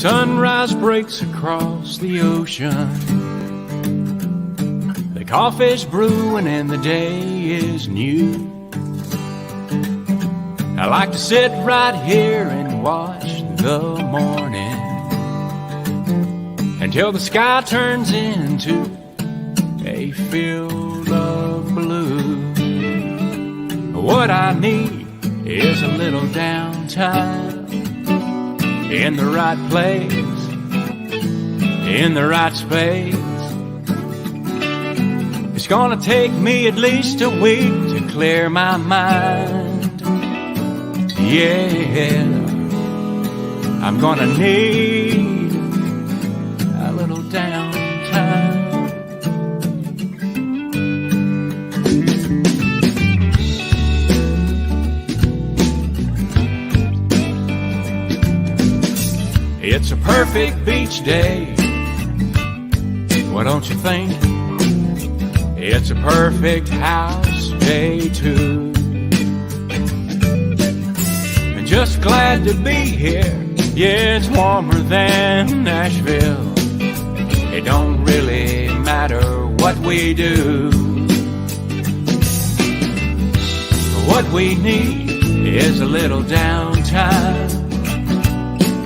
sunrise breaks across the ocean. The coffee's brewing and the day is new. I like to sit right here and watch the morning until the sky turns into a field of blue. What I need is a little downtime in the right place, in the right space. It's gonna take me at least a week to clear my mind. Yeah, I'm gonna need a little downtime. It's a perfect beach day, what don't you think? It's a perfect house day too. I'm just glad to be here. Yeah, it's warmer than Nashville. It don't really matter what we do. What we need is a little downtime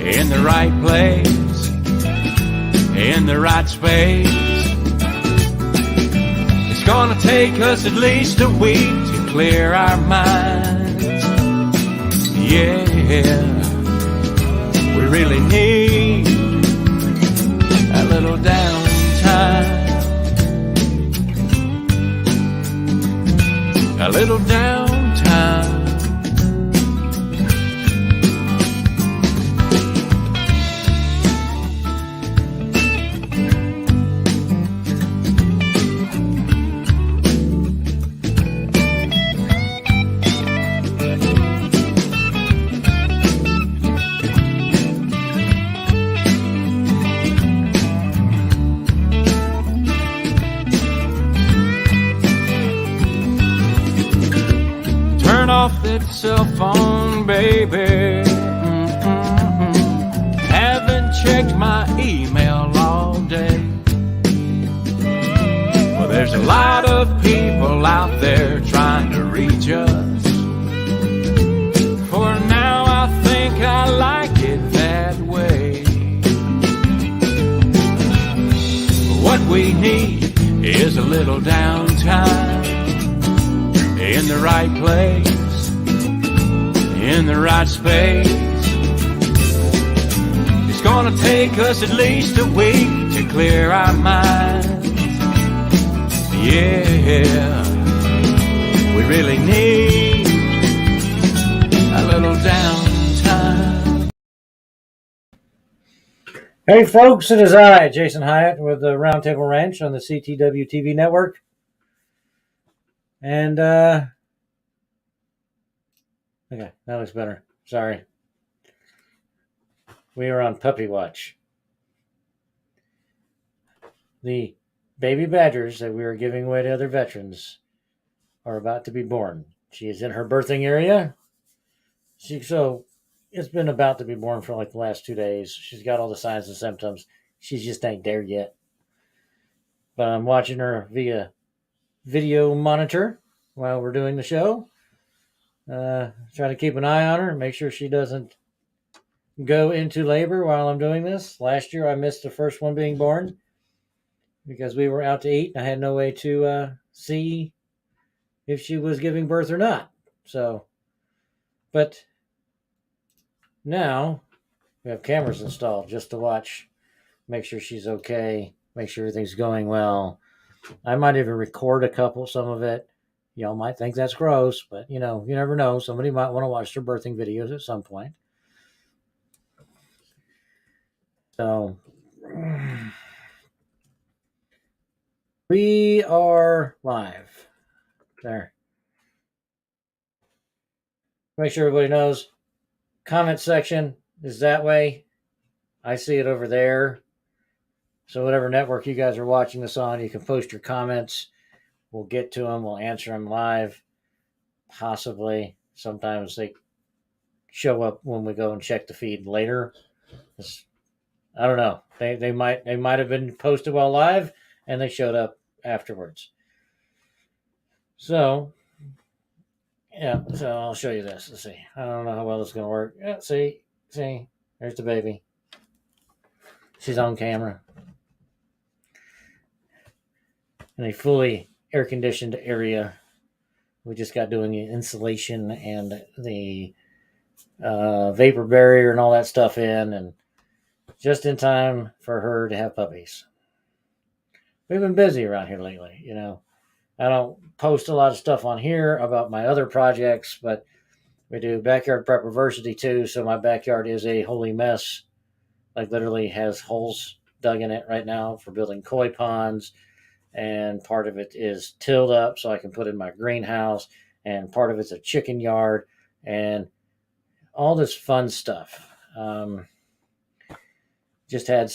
in the right place, in the right space. It's gonna take us at least a week to clear our minds. Yeah, we really need a little downtime. A little downtime. Off that cell phone, baby. Haven't checked my email all day. Well, there's a lot of people out there trying to reach us. For now, I think I like it that way. What we need is a little downtime in the right place, in the right space. It's gonna take us at least a week to clear our minds. Yeah, we really need a little downtime. Hey folks, it is I, Jason Hyatt, with the RoundTable Ranch on the CTW TV network. And, okay, that looks better. Sorry. We are on puppy watch. The baby badgers that we are giving away to other veterans are about to be born. She is in her birthing area. So it's been about to be born for like the last 2 days. She's got all the signs and symptoms. She just ain't there yet. But I'm watching her via video monitor while we're doing the show. Try to keep an eye on her, make sure she doesn't go into labor while I'm doing this. Last year I missed the first one being born because we were out to eat and I had no way to see if she was giving birth or not. So, but now we have cameras installed just to watch, make sure she's okay, make sure everything's going well. I might even record some of it. Y'all might think that's gross, but you never know. Somebody might want to watch their birthing videos at some point. So we are live. There. Make sure everybody knows. Comment section is that way. I see it over there. So whatever network you guys are watching this on, you can post your comments. We'll get to them. We'll answer them live. Possibly. Sometimes they show up when we go and check the feed later. I don't know. They might have been posted while live, and they showed up afterwards. So yeah, so I'll show you this. Let's see. I don't know how well this is gonna work. Yeah, see, there's the baby. She's on camera in a fully air conditioned area. We just got doing the insulation and the vapor barrier and all that stuff in, and just in time for her to have puppies. We've been busy around here lately, you know. I don't post a lot of stuff on here about my other projects, but we do backyard prep reversity too. So my backyard is a holy mess. Like literally has holes dug in it right now for building koi ponds, and part of it is tilled up so I can put in my greenhouse, and part of it's a chicken yard, and all this fun stuff. Just had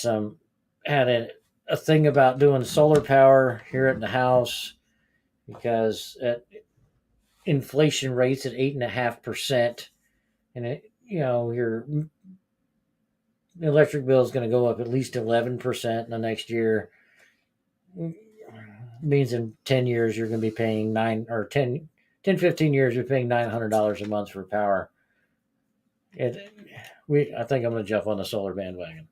a thing about doing solar power here at the house because at inflation rates at 8.5%, and your electric bill is going to go up at least 11% in the next year. Means in 10 years you're going to be paying 15 years you're paying $900 a month for power. I think I'm going to jump on the solar bandwagon.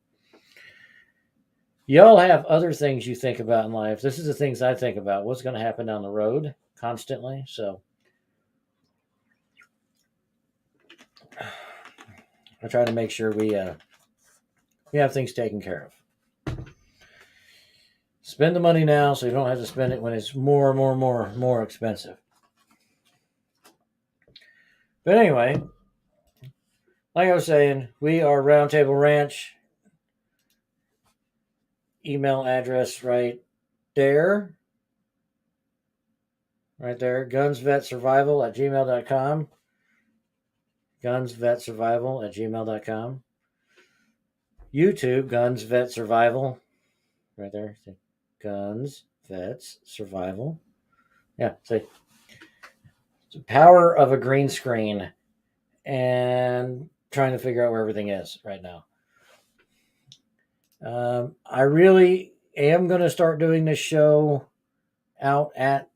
Y'all have other things you think about in life. This is the things I think about. What's going to happen down the road constantly. So I try to make sure we have things taken care of. Spend the money now so you don't have to spend it when it's more expensive. But anyway, like I was saying, we are RoundTable Ranch. Email address right there. Right there. gunsvetsurvival@gmail.com. gunsvetsurvival@gmail.com. YouTube, Guns Vet Survival. Right there. See? Guns Vets Survival. Yeah, see. It's the power of a green screen and trying to figure out where everything is right now. I really am going to start doing this show out at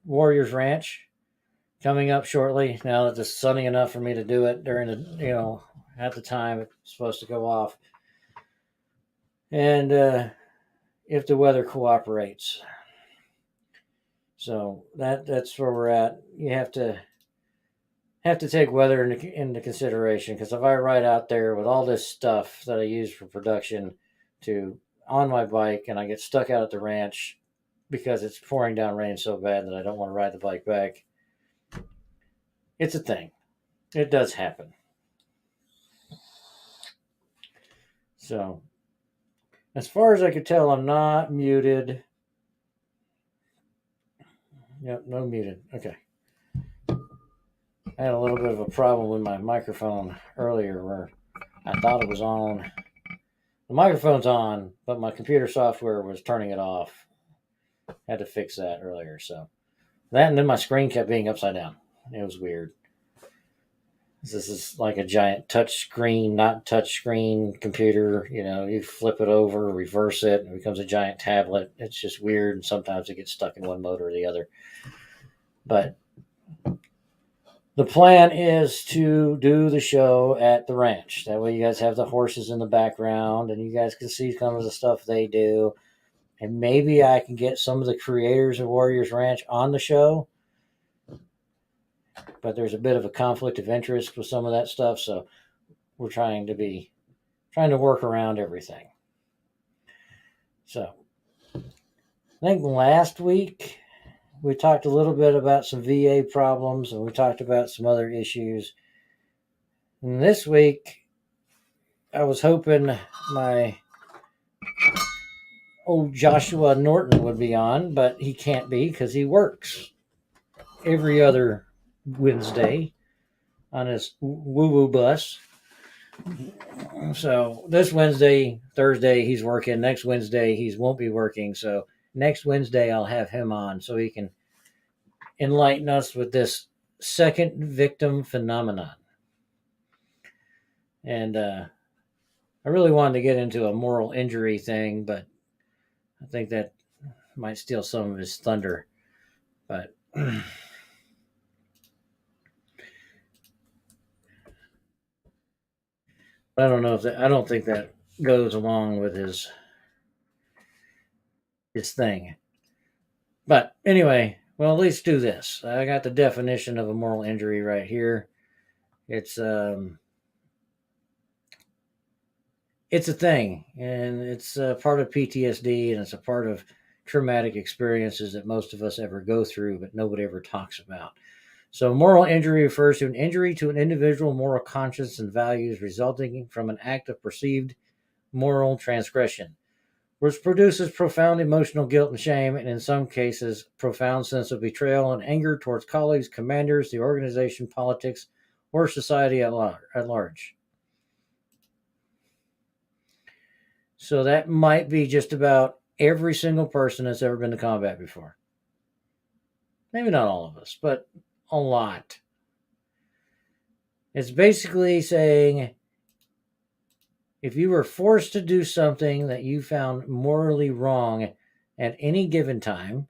Warriors Ranch coming up shortly. Now that it's sunny enough for me to do it during at the time it's supposed to go off. And if the weather cooperates. So that's where we're at. You have to take weather into consideration, because if I ride out there with all this stuff that I use for production on my bike and I get stuck out at the ranch because it's pouring down rain so bad that I don't want to ride the bike back, it's a thing. It does happen. So, as far as I could tell, I'm not muted. Yep, no muted. Okay. I had a little bit of a problem with my microphone earlier where I thought it was on. The microphone's on, but my computer software was turning it off. Had to fix that earlier. So that, and then my screen kept being upside down. It was weird. This is like a giant touch screen, not touch screen computer. You flip it over, reverse it, and it becomes a giant tablet. It's just weird, and sometimes it gets stuck in one mode or the other. But the plan is to do the show at the ranch. That way you guys have the horses in the background and you guys can see some of the stuff they do. And maybe I can get some of the creators of Warriors Ranch on the show. But there's a bit of a conflict of interest with some of that stuff. So we're trying to work around everything. So I think last week we talked a little bit about some VA problems, and we talked about some other issues. And this week, I was hoping my old Joshua Norton would be on, but he can't be because he works every other Wednesday on his woo-woo bus. So this Wednesday, Thursday, he's working. Next Wednesday, he won't be working. So next Wednesday, I'll have him on so he can enlighten us with this second victim phenomenon. And I really wanted to get into a moral injury thing, but I think that might steal some of his thunder. But I don't know if that, I don't think that goes along with his thing. But anyway, well, at least do this. I got the definition of a moral injury right here. It's a thing, and it's a part of PTSD, and it's a part of traumatic experiences that most of us ever go through, but nobody ever talks about. So, moral injury refers to an injury to an individual moral conscience and values resulting from an act of perceived moral transgression, which produces profound emotional guilt and shame, and in some cases, profound sense of betrayal and anger towards colleagues, commanders, the organization, politics, or society at large. So that might be just about every single person that's ever been to combat before. Maybe not all of us, but a lot. It's basically saying if you were forced to do something that you found morally wrong at any given time,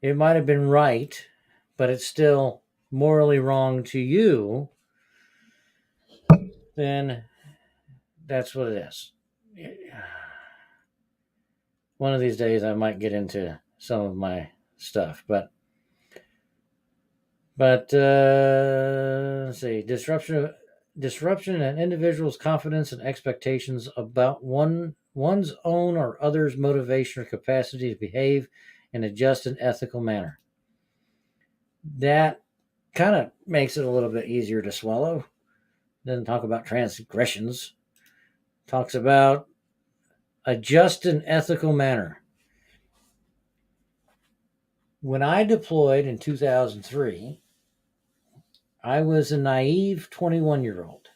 it might have been right, but it's still morally wrong to you, then that's what it is. One of these days I might get into some of my stuff, but let's see, disruption in an individual's confidence and expectations about one's own or others' motivation or capacity to behave in a just and ethical manner. That kind of makes it a little bit easier to swallow. Doesn't talk about transgressions. Talks about a just and ethical manner. When I deployed in 2003, I was a naive 21-year-old.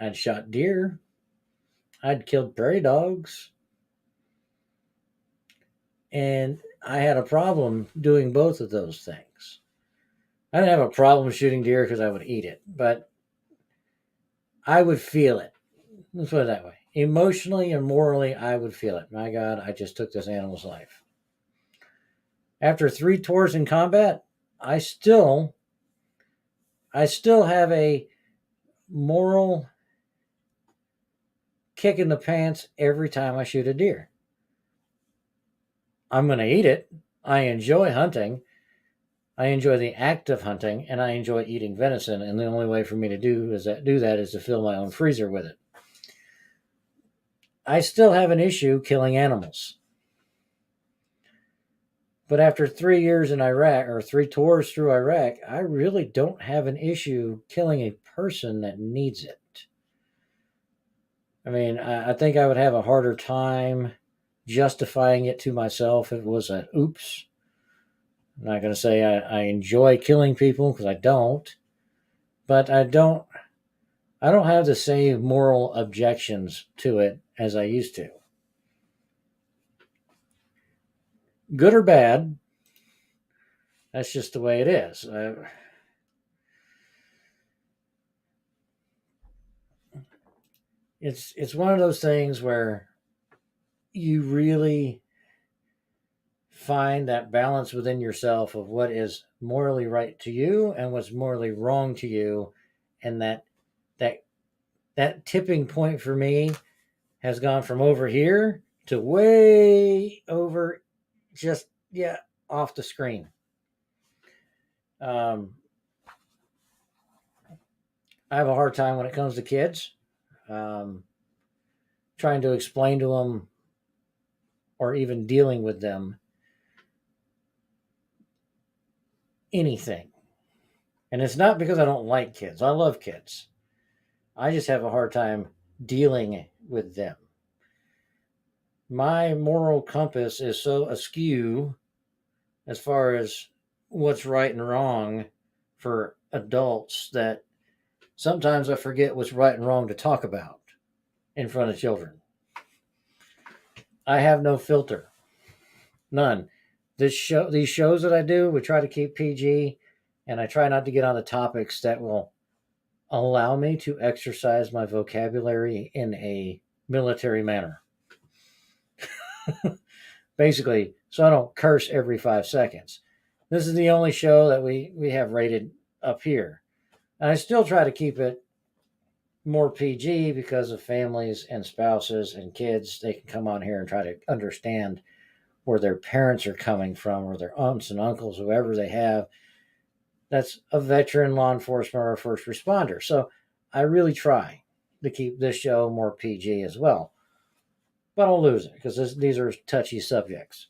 I'd shot deer. I'd killed prairie dogs. And I had a problem doing both of those things. I didn't have a problem shooting deer because I would eat it, but I would feel it. Let's put it that way. Emotionally and morally, I would feel it. My God, I just took this animal's life. After 3 tours in combat, I still have a moral kick in the pants every time I shoot a deer. I'm going to eat it. I enjoy hunting. I enjoy the act of hunting, and I enjoy eating venison. And the only way for me to do that is to fill my own freezer with it. I still have an issue killing animals. But after 3 years in Iraq, or 3 tours through Iraq, I really don't have an issue killing a person that needs it. I mean, I think I would have a harder time justifying it to myself if it was an oops. I'm not going to say I enjoy killing people, because I don't. But I don't have the same moral objections to it as I used to. Good or bad, that's just the way it is. It's one of those things where you really find that balance within yourself of what is morally right to you and what's morally wrong to you, and that tipping point for me has gone from over here to way over, just off the screen. I have a hard time when it comes to kids, trying to explain to them or even dealing with them anything. And it's not because I don't like kids. I love kids. I just have a hard time dealing with them. My moral compass is so askew as far as what's right and wrong for adults that sometimes I forget what's right and wrong to talk about in front of children. I have no filter. None. these shows that I do, we try to keep PG, and I try not to get on the topics that will allow me to exercise my vocabulary in a military manner. Basically, so I don't curse every 5 seconds. This is the only show that we have rated up here. And I still try to keep it more PG because of families and spouses and kids. They can come on here and try to understand where their parents are coming from, or their aunts and uncles, whoever they have that's a veteran, law enforcement, or a first responder. So I really try to keep this show more PG as well. But I'll lose it because these are touchy subjects.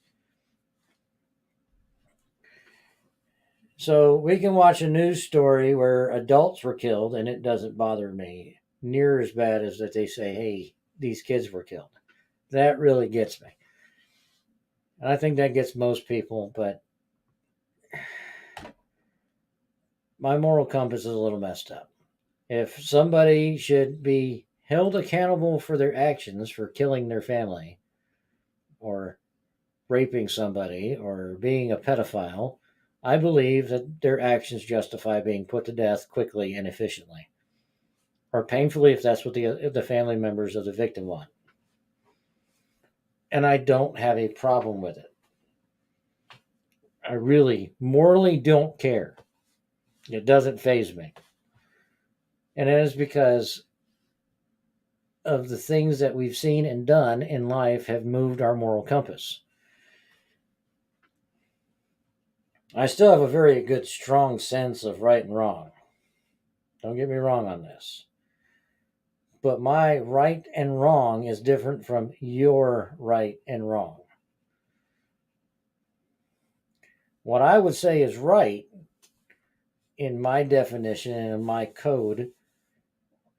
So we can watch a news story where adults were killed, and it doesn't bother me near as bad as that they say, hey, these kids were killed. That really gets me. And I think that gets most people, but my moral compass is a little messed up. If somebody should be held accountable for their actions for killing their family, or raping somebody, or being a pedophile, I believe that their actions justify being put to death quickly and efficiently, or painfully if that's what the family members of the victim want. And I don't have a problem with it. I really morally don't care. It doesn't faze me. And it is because of the things that we've seen and done in life have moved our moral compass. I still have a very good, strong sense of right and wrong. Don't get me wrong on this. But my right and wrong is different from your right and wrong. What I would say is right in my definition and in my code,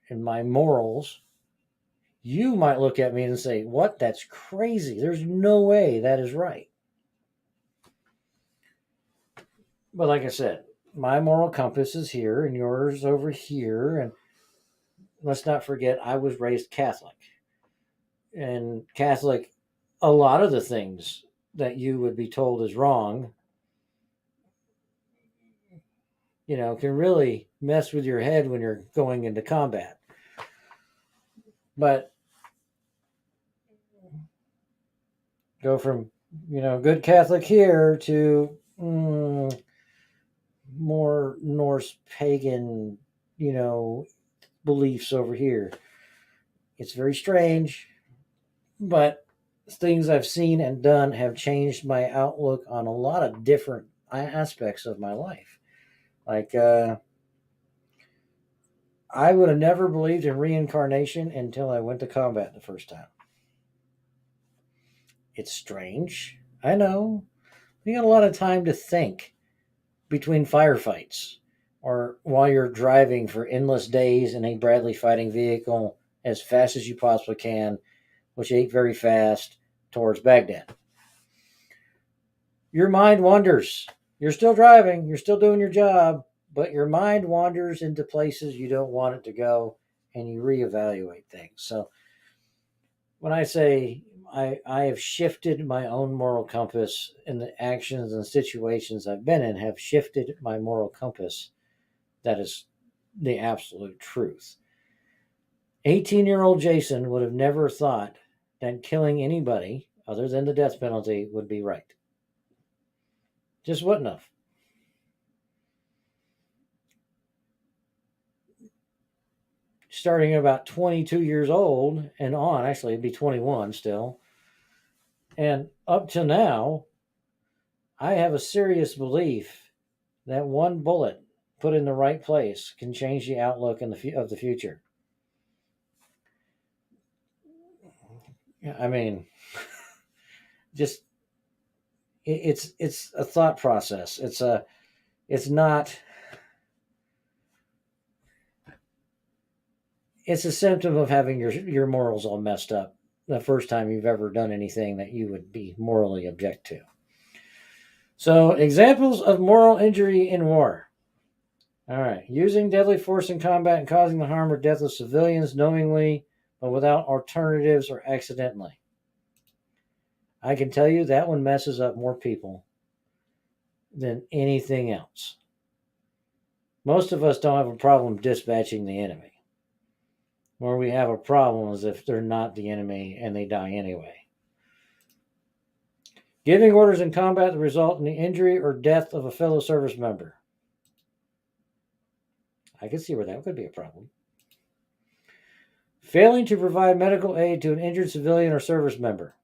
in my morals, you might look at me and say, what? That's crazy. There's no way that is right. But like I said, my moral compass is here and yours over here. And let's not forget, I was raised Catholic. And Catholic, a lot of the things that you would be told is wrong, can really mess with your head when you're going into combat. But go from, good Catholic here to more Norse pagan, beliefs over here. It's very strange, but things I've seen and done have changed my outlook on a lot of different aspects of my life. Like, I would have never believed in reincarnation until I went to combat the first time. It's strange. I know. You got a lot of time to think between firefights, or while you're driving for endless days in a Bradley fighting vehicle as fast as you possibly can, which ain't very fast, towards Baghdad. Your mind wanders. You're still driving, you're still doing your job, but your mind wanders into places you don't want it to go, and you reevaluate things. So when I say I have shifted my own moral compass, and the actions and situations I've been in have shifted my moral compass, that is the absolute truth. 18-year-old Jason would have never thought that killing anybody other than the death penalty would be right. Just wouldn't have. Starting about 22 years old and on, actually it'd be 21 still, and up to now, I have a serious belief that one bullet put in the right place can change the outlook of the future. I mean, just it's a thought process. It's a symptom of having your morals all messed up the first time you've ever done anything that you would be morally object to. So, examples of moral injury in war. All right. Using deadly force in combat and causing the harm or death of civilians knowingly, but without alternatives or accidentally. I can tell you that one messes up more people than anything else. Most of us don't have a problem dispatching the enemy. Where we have a problem is if they're not the enemy and they die anyway. Giving orders in combat that result in the injury or death of a fellow service member. I can see where that could be a problem. Failing to provide medical aid to an injured civilian or service member.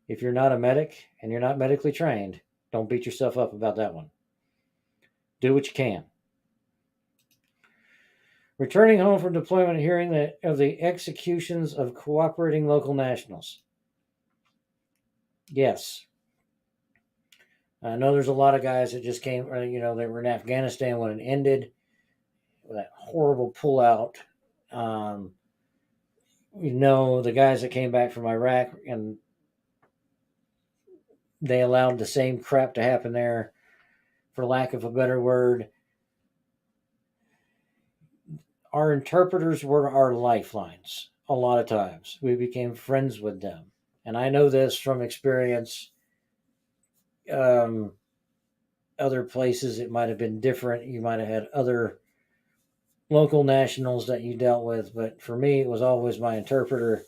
If you're not a medic and you're not medically trained, don't beat yourself up about that one. Do what you can. Returning home from deployment, hearing of the executions of cooperating local nationals. Yes. I know there's a lot of guys that just came, they were in Afghanistan when it ended, that horrible pullout. The guys that came back from Iraq, and they allowed the same crap to happen there, for lack of a better word. Our interpreters were our lifelines a lot of times. We became friends with them. And I know this from experience. Other places it might have been different. You might have had other local nationals that you dealt with. But for me, it was always my interpreter.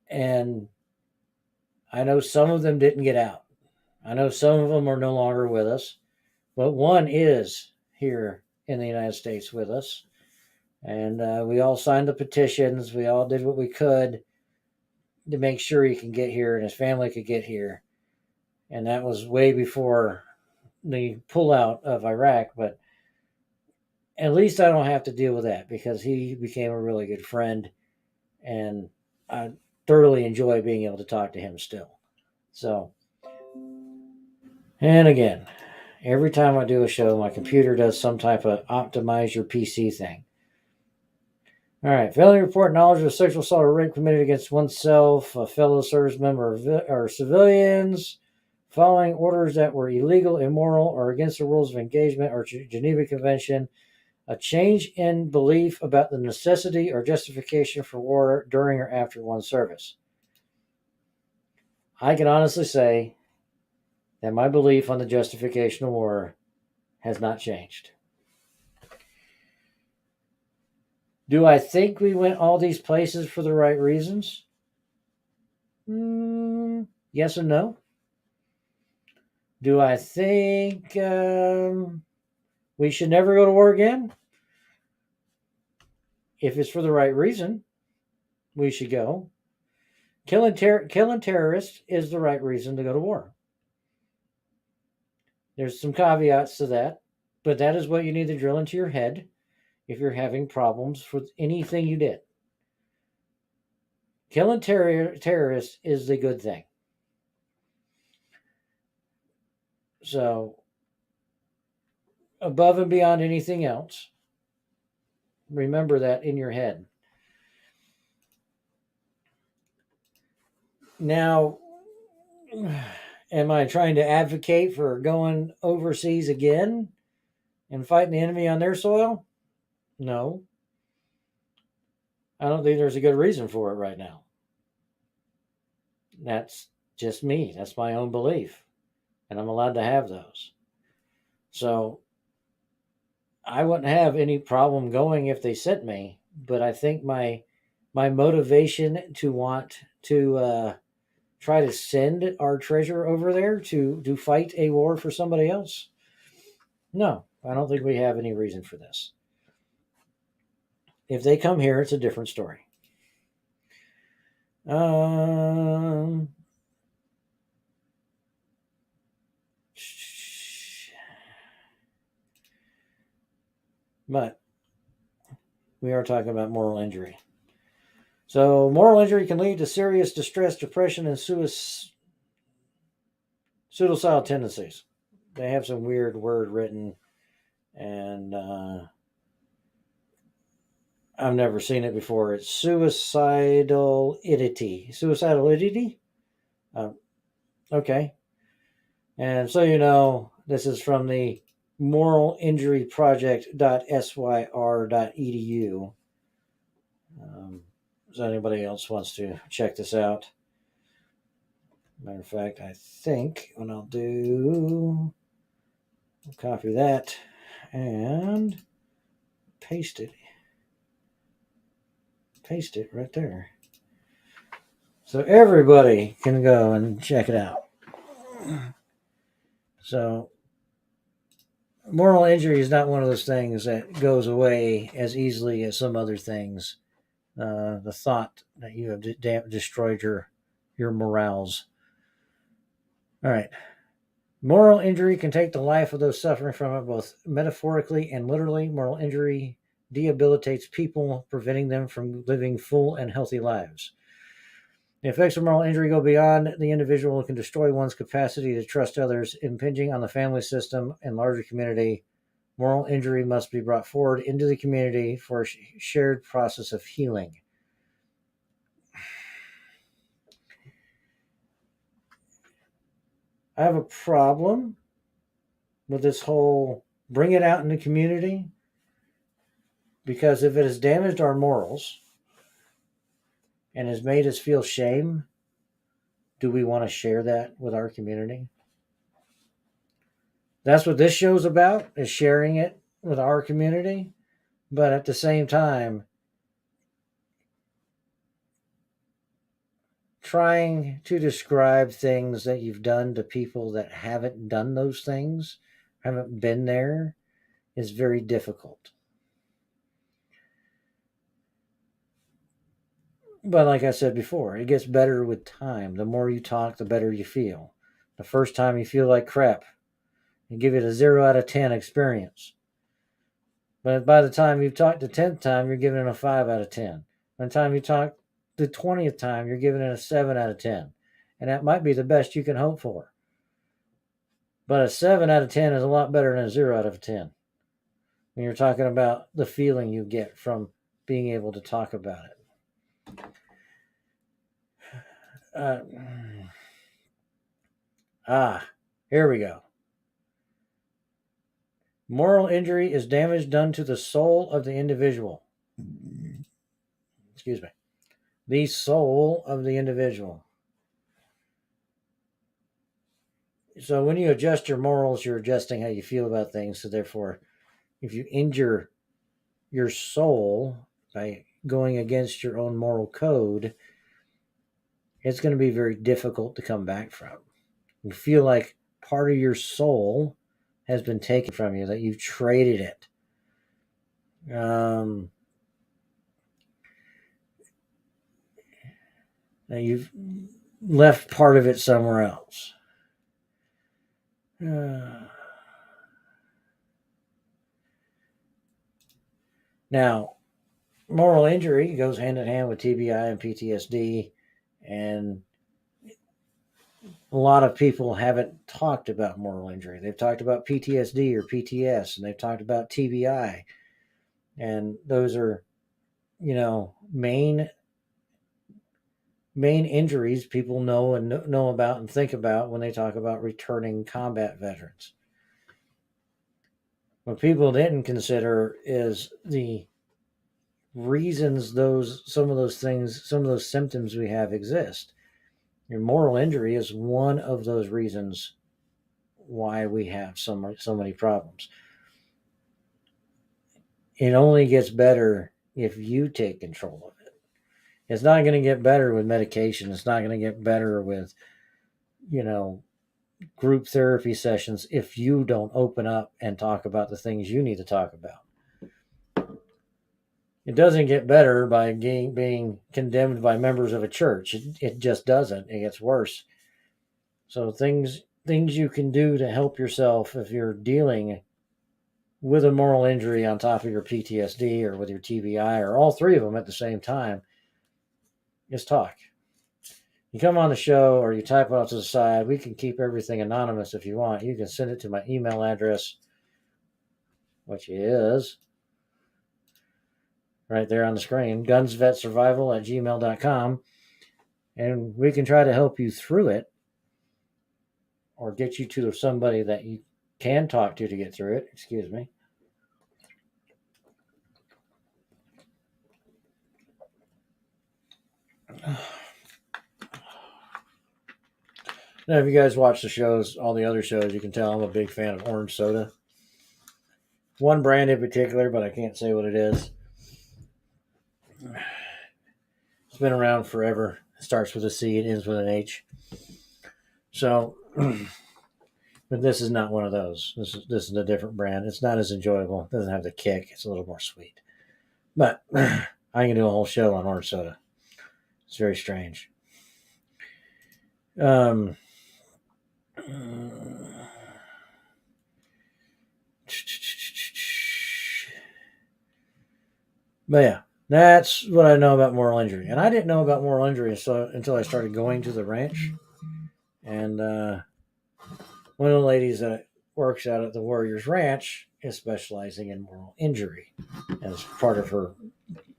And I know some of them didn't get out. I know some of them are no longer with us. But one is here in the United States with us. And we all signed the petitions. We all did what we could to make sure he can get here and his family could get here. And that was way before the pullout of Iraq. But at least I don't have to deal with that because he became a really good friend. And I thoroughly enjoy being able to talk to him still. So, and again, every time I do a show, my computer does some type of optimize your PC thing. All right. Failing to report knowledge of sexual assault or rape committed against oneself, a fellow service member, or civilians, following orders that were illegal, immoral, or against the rules of engagement or Geneva Convention, a change in belief about the necessity or justification for war during or after one's service. I can honestly say that my belief on the justification of war has not changed. Do I think we went all these places for the right reasons? Yes and no. Do I think we should never go to war again? If it's for the right reason, we should go. Killing terrorists is the right reason to go to war. There's some caveats to that, but that is what you need to drill into your head if you're having problems with anything you did. Killing terrorists is the good thing. So, above and beyond anything else, remember that in your head. Now, am I trying to advocate for going overseas again and fighting the enemy on their soil? No. I don't think there's a good reason for it right now. That's just me. That's my own belief. And I'm allowed to have those. So I wouldn't have any problem going if they sent me. But I think my motivation to want to try to send our treasure over there to fight a war for somebody else, no, I don't think we have any reason for this. If they come here, it's a different story. But we are talking about moral injury. So moral injury can lead to serious distress, depression, and suicidal tendencies. They have some weird word written, and I've never seen it before. It's suicidality. Suicidality? Okay. And so you know, this is from the moralinjuryproject.syr.edu. So anybody else wants to check this out. Matter of fact, I think what I'll do, I'll copy that and paste it. Paste it right there. So everybody can go and check it out. So moral injury is not one of those things that goes away as easily as some other things. The thought that you have destroyed your morals. All right. Moral injury can take the life of those suffering from it, both metaphorically and literally. Moral injury debilitates people, preventing them from living full and healthy lives. The effects of moral injury go beyond the individual and can destroy one's capacity to trust others, impinging on the family system and larger community. Moral injury must be brought forward into the community for a shared process of healing. I have a problem with this whole bring it out in the community, because if it has damaged our morals and has made us feel shame, do we want to share that with our community? That's what this show's about, is sharing it with our community. But at the same time, trying to describe things that you've done to people that haven't done those things, haven't been there, is very difficult. But like I said before, it gets better with time. The more you talk, the better you feel. The first time you feel like crap, you give it a 0 out of 10 experience. But by the time you've talked the 10th time, you're giving it a 5 out of 10. By the time you talk the 20th time, you're giving it a 7 out of 10. And that might be the best you can hope for. But a 7 out of 10 is a lot better than a 0 out of 10. When you're talking about the feeling you get from being able to talk about it. Here we go. Moral injury is damage done to the soul of the individual. Excuse me. The soul of the individual. So when you adjust your morals, you're adjusting how you feel about things. So therefore, if you injure your soul by going against your own moral code, it's going to be very difficult to come back from. You feel like part of your soul has been taken from you, that you've traded it. That you've left part of it somewhere else. Now, moral injury goes hand in hand with TBI and PTSD, and a lot of people haven't talked about moral injury. They've talked about PTSD or PTS, and they've talked about TBI, and those are, main injuries people know about and think about when they talk about returning combat veterans. What people didn't consider is the reasons some of those symptoms we have exist. Your moral injury is one of those reasons why we have so many problems. It only gets better if you take control of it. It's not going to get better with medication. It's not going to get better with, group therapy sessions if you don't open up and talk about the things you need to talk about. It doesn't get better by being condemned by members of a church. It just doesn't. It gets worse. So things you can do to help yourself if you're dealing with a moral injury on top of your PTSD or with your TBI or all three of them at the same time is talk. You come on the show or you type out to the side. We can keep everything anonymous if you want. You can send it to my email address, which is right there on the screen, gunsvetsurvival@gmail.com. And we can try to help you through it or get you to somebody that you can talk to get through it. Excuse me. Now, if you guys watch the shows, all the other shows, you can tell I'm a big fan of orange soda. One brand in particular, but I can't say what it is. It's been around forever. It starts with a C, it ends with an H. So, but this is not one of those. This is a different brand. It's not as enjoyable. It doesn't have the kick. It's a little more sweet. But I can do a whole show on orange soda. It's very strange. But yeah, that's what I know about moral injury. And I didn't know about moral injury until I started going to the ranch. And one of the ladies that works out at the Warriors Ranch is specializing in moral injury as part of her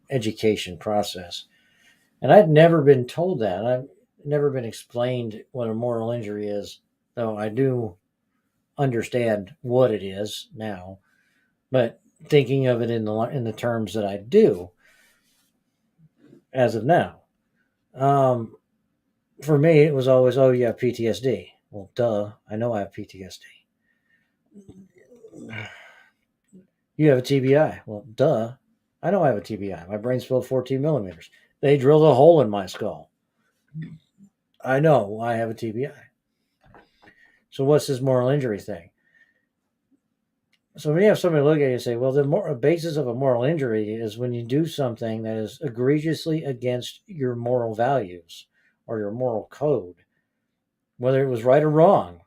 education process. And I'd never been told that. I've never been explained what a moral injury is, though I do understand what it is now. But thinking of it in the terms that I do as of now, for me it was always, oh, you have PTSD. Well, duh, I know I have PTSD. You have a TBI. Well, duh, I know I have a TBI. My brain's filled 14 millimeters. They drilled a hole in my skull. I know I have a TBI. So what's this moral injury thing? So when you have somebody look at you and say, well, the basis of a moral injury is when you do something that is egregiously against your moral values or your moral code, whether it was right or wrong,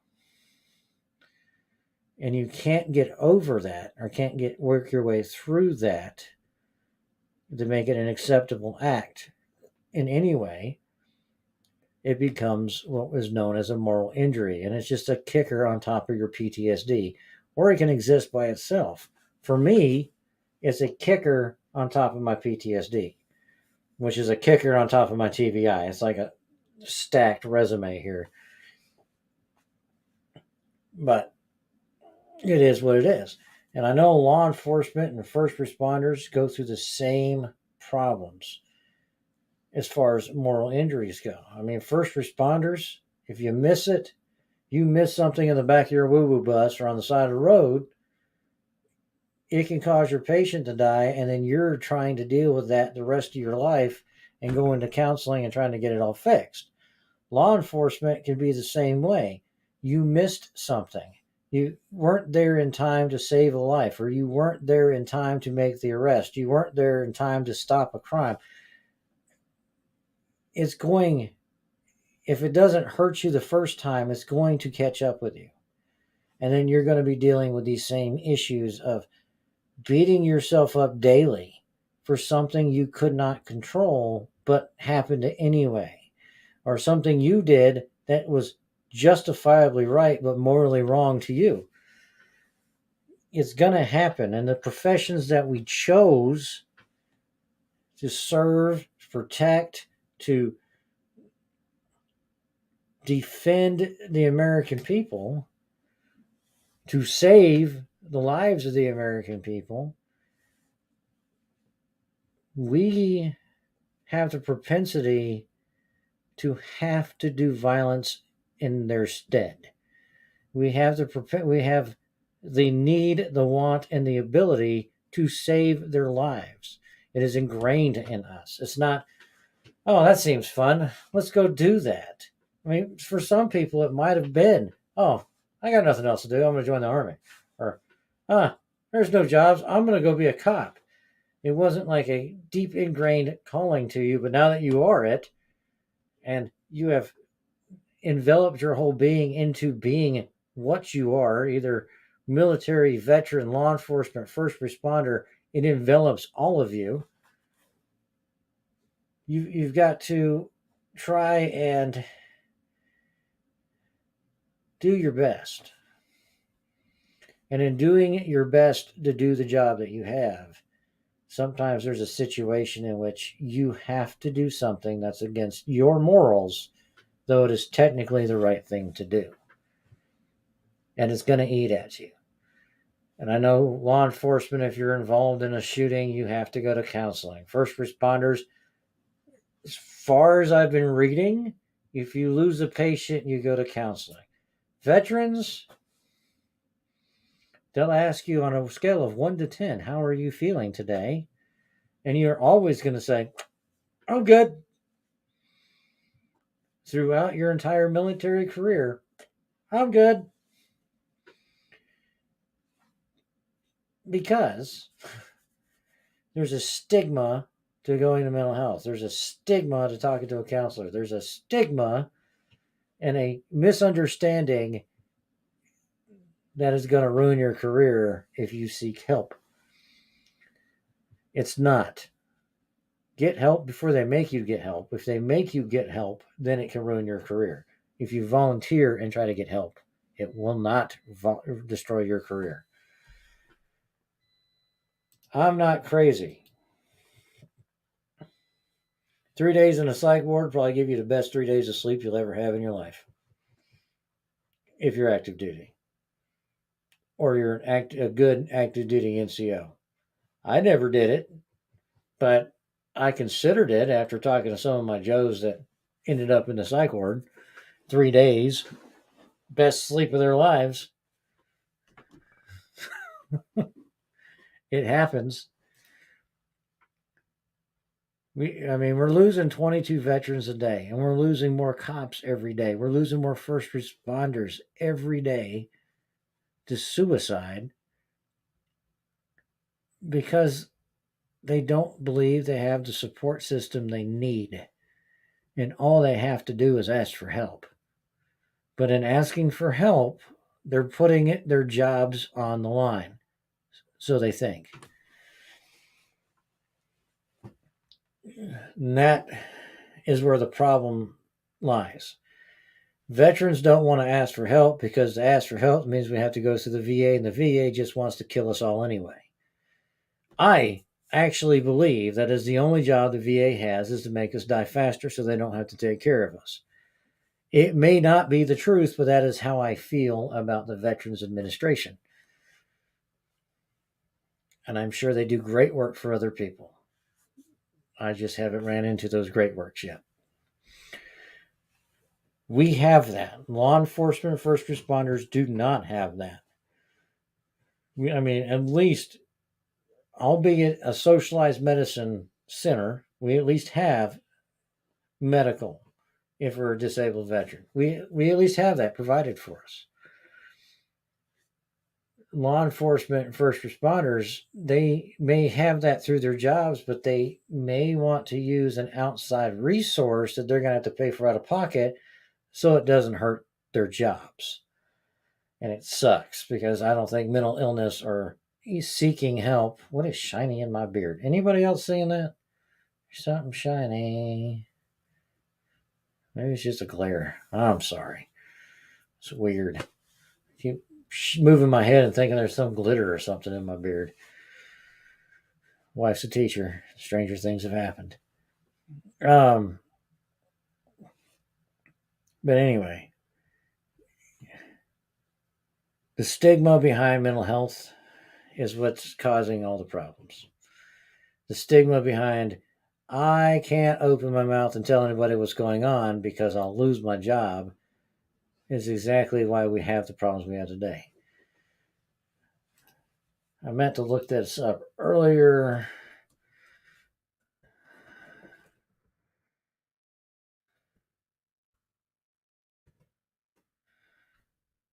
and you can't get over that or can't work your way through that to make it an acceptable act in any way, it becomes what is known as a moral injury. And it's just a kicker on top of your PTSD, or it can exist by itself. For me, it's a kicker on top of my PTSD, which is a kicker on top of my TBI. It's like a stacked resume here. But it is what it is. And I know law enforcement and first responders go through the same problems as far as moral injuries go. I mean, first responders, if you miss it, you miss something in the back of your woo-woo bus or on the side of the road, it can cause your patient to die, and then you're trying to deal with that the rest of your life and go into counseling and trying to get it all fixed. Law enforcement can be the same way. You missed something. You weren't there in time to save a life, or you weren't there in time to make the arrest. You weren't there in time to stop a crime. It's going, if it doesn't hurt you the first time, it's going to catch up with you. And then you're going to be dealing with these same issues of beating yourself up daily for something you could not control but happened anyway, or something you did that was justifiably right but morally wrong to you. It's going to happen. And the professions that we chose to serve, protect, to defend the American people, to save the lives of the American people, we have the propensity to have to do violence in their stead. We have the need, the want, and the ability to save their lives. It is ingrained in us. It's not, oh, that seems fun, let's go do that. I mean, for some people, it might have been, oh, I got nothing else to do, I'm going to join the army. Or, there's no jobs, I'm going to go be a cop. It wasn't like a deep ingrained calling to you, but now that you are it, and you have enveloped your whole being into being what you are, either military, veteran, law enforcement, first responder, it envelops all of you. You've got to try and do your best. And in doing your best to do the job that you have, sometimes there's a situation in which you have to do something that's against your morals, though it is technically the right thing to do. And it's going to eat at you. And I know law enforcement, if you're involved in a shooting, you have to go to counseling. First responders, as far as I've been reading, If you lose a patient, you go to counseling. Veterans, they'll ask you on a scale of 1 to 10, how are you feeling today? And you're always going to say, I'm good. Throughout your entire military career, I'm good. Because there's a stigma to going to mental health. There's a stigma to talking to a counselor. There's a stigma and a misunderstanding that is going to ruin your career if you seek help. It's not. Get help before they make you get help. If they make you get help, then it can ruin your career. If you volunteer and try to get help, it will not destroy your career. I'm not crazy. 3 days in a psych ward probably give you the best 3 days of sleep you'll ever have in your life. If you're active duty. Or you're a good active duty NCO. I never did it, but I considered it after talking to some of my Joes that ended up in the psych ward. 3 days, best sleep of their lives. It happens. We're losing 22 veterans a day, and we're losing more cops every day. We're losing more first responders every day to suicide because they don't believe they have the support system they need. And all they have to do is ask for help. But in asking for help, they're putting their jobs on the line. So they think. And that is where the problem lies. Veterans don't want to ask for help because to ask for help means we have to go through the VA, and the VA just wants to kill us all anyway. I actually believe that is the only job the VA has is to make us die faster so they don't have to take care of us. It may not be the truth, but that is how I feel about the Veterans Administration. And I'm sure they do great work for other people. I just haven't ran into those great works yet. We have that. Law enforcement and first responders do not have that. At least, albeit a socialized medicine center, we at least have medical if we're a disabled veteran. We at least have that provided for us. Law enforcement and first responders, they may have that through their jobs, but they may want to use an outside resource that they're going to have to pay for out of pocket so it doesn't hurt their jobs. And it sucks because I don't think mental illness or seeking help. What is shiny in my beard? Anybody else seeing that? Something shiny. Maybe it's just a glare. I'm sorry. It's weird. I keep moving my head and thinking there's some glitter or something in my beard. Wife's a teacher. Stranger things have happened. But anyway, the stigma behind mental health is what's causing all the problems. The stigma behind, I can't open my mouth and tell anybody what's going on because I'll lose my job, is exactly why we have the problems we have today. I meant to look this up earlier.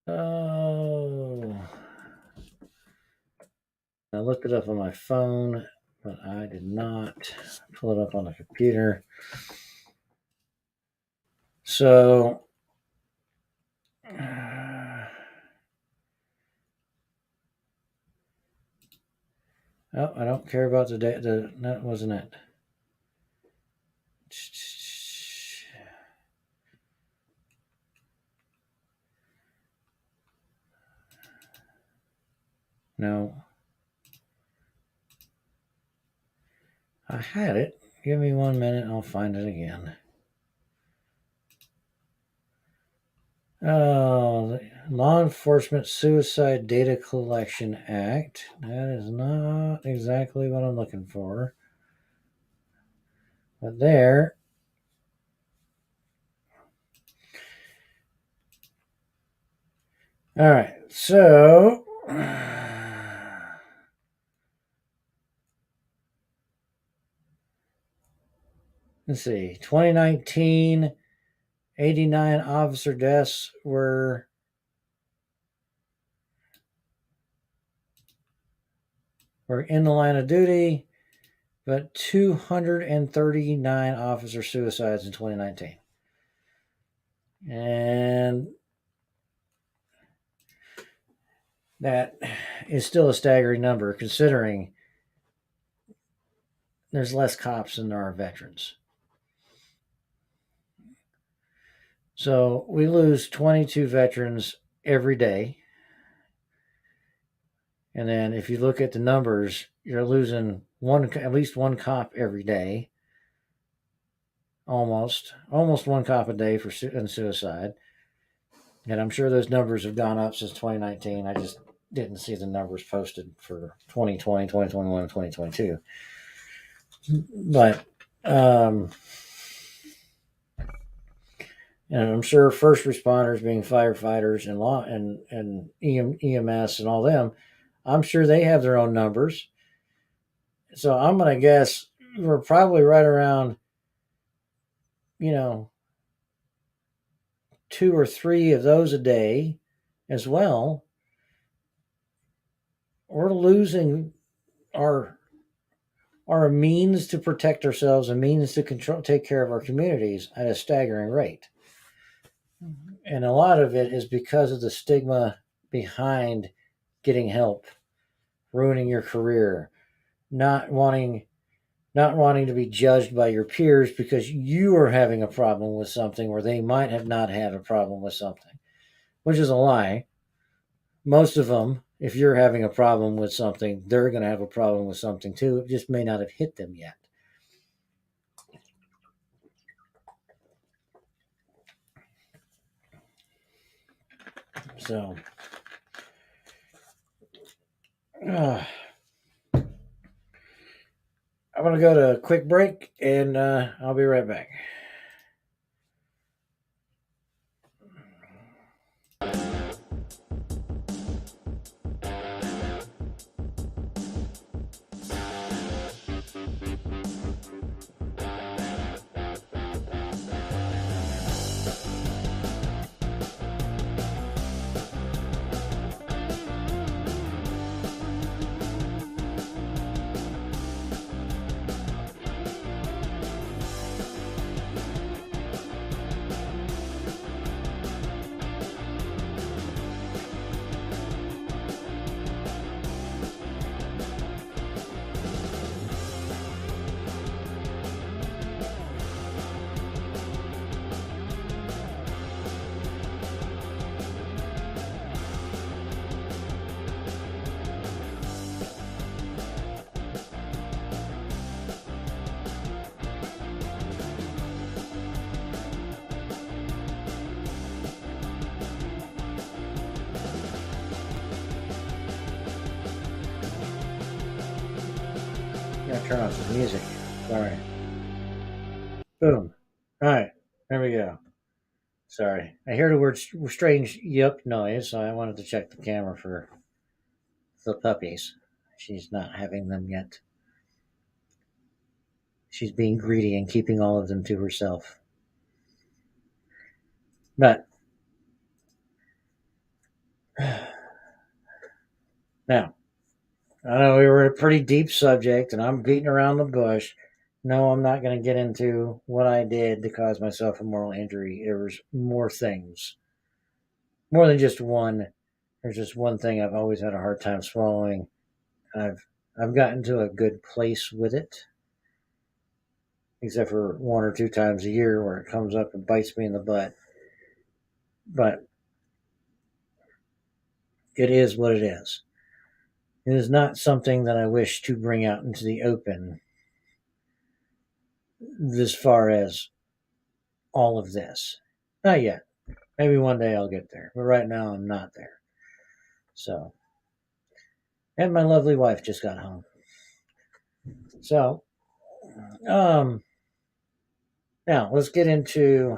Oh, I looked it up on my phone, but I did not pull it up on the computer. So, oh, I don't care about the data. That wasn't it. No. I had it. Give me 1 minute. I'll find it again. Oh, the Law Enforcement Suicide Data Collection Act. That is not exactly what I'm looking for. But there. All right, so let's see. 2019, 89 officer deaths were in the line of duty, but 239 officer suicides in 2019. And that is still a staggering number considering there's less cops than there are veterans. So we lose 22 veterans every day. And then if you look at the numbers, you're losing at least one cop every day. Almost one cop a day for suicide. And I'm sure those numbers have gone up since 2019. I just didn't see the numbers posted for 2020, 2021, and 2022. But and I'm sure first responders, being firefighters and law and EMS and all them, I'm sure they have their own numbers. So I'm gonna guess we're probably right around, 2 or 3 of those a day as well. We're losing our means to protect ourselves and means to take care of our communities at a staggering rate. And a lot of it is because of the stigma behind getting help, ruining your career, not wanting to be judged by your peers because you are having a problem with something where they might have not had a problem with something, which is a lie. Most of them, if you're having a problem with something, they're going to have a problem with something too. It just may not have hit them yet. So, I'm going to go to a quick break and I'll be right back. Gotta turn off some music. Sorry. Boom. All right. There we go. Sorry. I hear the word strange yup noise, so I wanted to check the camera for the puppies. She's not having them yet. She's being greedy and keeping all of them to herself. But now, I know we were a pretty deep subject and I'm beating around the bush. No, I'm not going to get into what I did to cause myself a moral injury. There was more things. More than just one. There's just one thing I've always had a hard time swallowing. I've gotten to a good place with it, except for 1 or 2 times a year where it comes up and bites me in the butt. But it is what it is. It is not something that I wish to bring out into the open as far as all of this. Not yet. Maybe one day I'll get there. But right now I'm not there. So, and my lovely wife just got home. So, now let's get into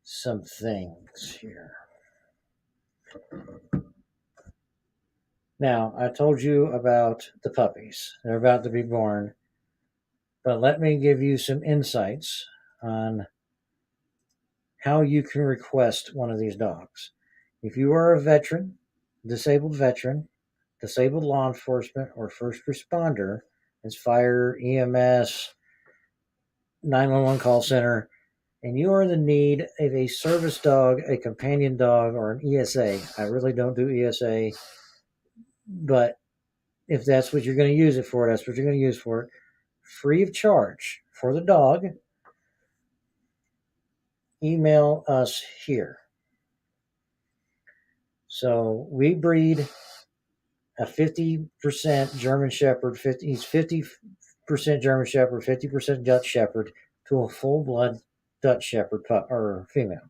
some things here. Now, I told you about the puppies. They're about to be born. But let me give you some insights on how you can request one of these dogs. If you are a veteran, disabled law enforcement, or first responder, as fire, EMS, 911 call center, and you are in the need of a service dog, a companion dog, or an ESA. I really don't do ESA, but if that's what you're going to use it for, that's what you're going to use for it. Free of charge for the dog. Email us here. So we breed a 50% German Shepherd, he's 50% German Shepherd, 50% Dutch Shepherd to a full-blood Dutch Shepherd pup or female.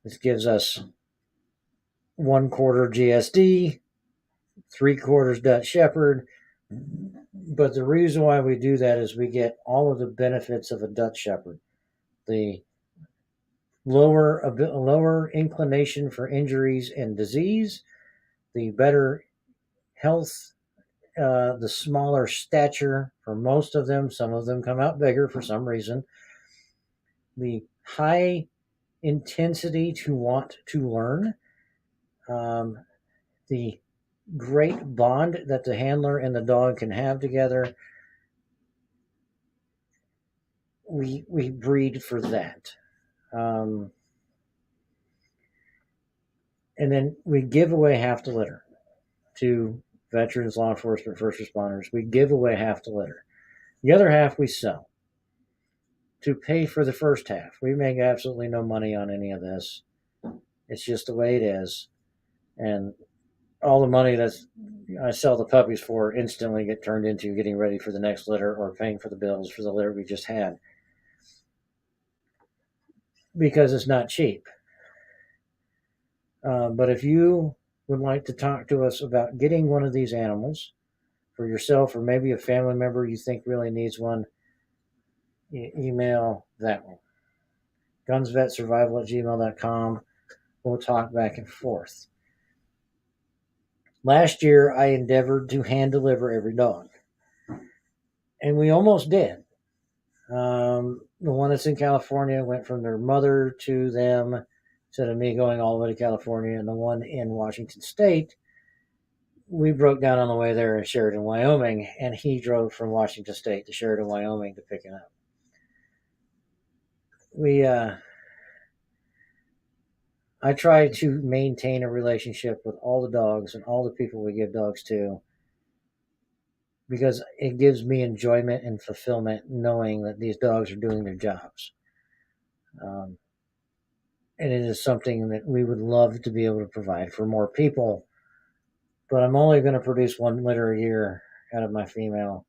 This gives us 1/4 GSD, 3/4 Dutch Shepherd. But the reason why we do that is we get all of the benefits of a Dutch Shepherd. The lower inclination for injuries and disease, the better health, the smaller stature for most of them. Some of them come out bigger for some reason. The high intensity to want to learn. The great bond that the handler and the dog can have together. We breed for that. And then we give away half the litter to veterans, law enforcement, first responders. We give away half the litter. The other half we sell to pay for the first half. We make absolutely no money on any of this. It's just the way it is. And all the money that I sell the puppies for instantly get turned into getting ready for the next litter or paying for the bills for the litter we just had. Because it's not cheap. But if you would like to talk to us about getting one of these animals for yourself or maybe a family member you think really needs one, email that one. gunsvetsurvival@gmail.com. We'll talk back and forth. Last year, I endeavored to hand deliver every dog. And we almost did. The one that's in California went from their mother to them instead of me going all the way to California. And the one in Washington State, we broke down on the way there in Sheridan, Wyoming, and he drove from Washington State to Sheridan, Wyoming to pick it up. I try to maintain a relationship with all the dogs and all the people we give dogs to because it gives me enjoyment and fulfillment knowing that these dogs are doing their jobs. And it is something that we would love to be able to provide for more people. But I'm only going to produce 1 litter a year out of my female,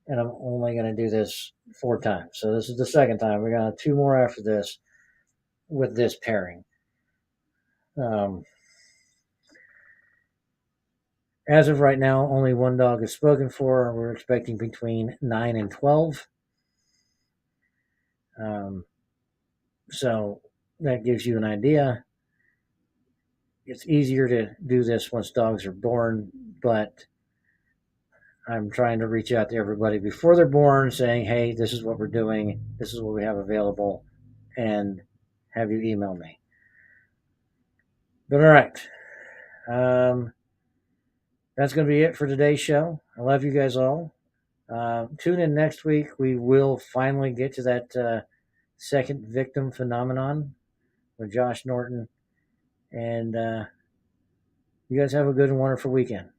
and I'm only going to do this 4 times. So this is the second time. We're going to have 2 more after this with this pairing. As of right now, only 1 dog is spoken for. We're expecting between 9 and 12. So that gives you an idea. It's easier to do this once dogs are born, but I'm trying to reach out to everybody before they're born saying, hey, this is what we're doing. This is what we have available, and have you email me. But all right. That's going to be it for today's show. I love you guys all. Tune in next week. We will finally get to that second victim phenomenon with Josh Norton. And you guys have a good and wonderful weekend.